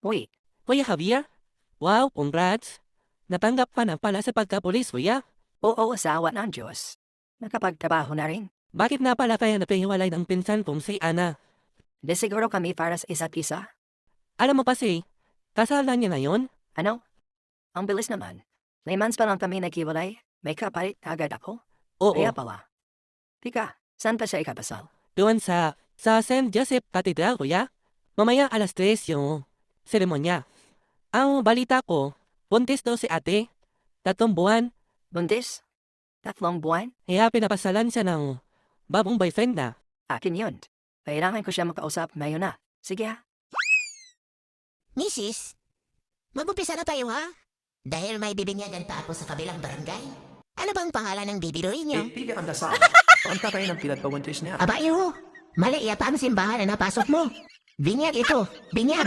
Uy, Kuya Javier? Wow, congrats! Natanggap ka na pala sa pagkapulis, kuya. oo asawa ng Diyos. Nakapagtrabaho na rin. Bakit na pala kaya napihiwalay ng pinsan kong si Ana? De siguro kami para sa isa't isa. Alam mo kasi, kasalan niya ngayon? Ano? Ang bilis naman. 9 months pa lang kami naghiwalay. May kapalit agad ako. Oo, Kaya pala. Tika, saan pa siya ikapasal? doon sa St. Joseph Cathedral, kuya. Mamaya alas 3 yung seremonya. Ang balita ko, buntis daw si ate. 3 buwan, Buntis? 3 buwan? kaya pinapasalan siya ng bagong boyfriend na. Akin yun. Kailangan ko siya makausap ngayon na. Sige ha. Mrs., mag-upisa na tayo ha? Dahil may bibinyagan pa ako sa kabilang barangay. Ano bang pangalan ng bibiruin niyo? Tiga ang dasal. Pagka kayo ng pinagpawintis niya. Aba iyo, mali yata ang simbahan na napasok mo. Binyag ito, binyag.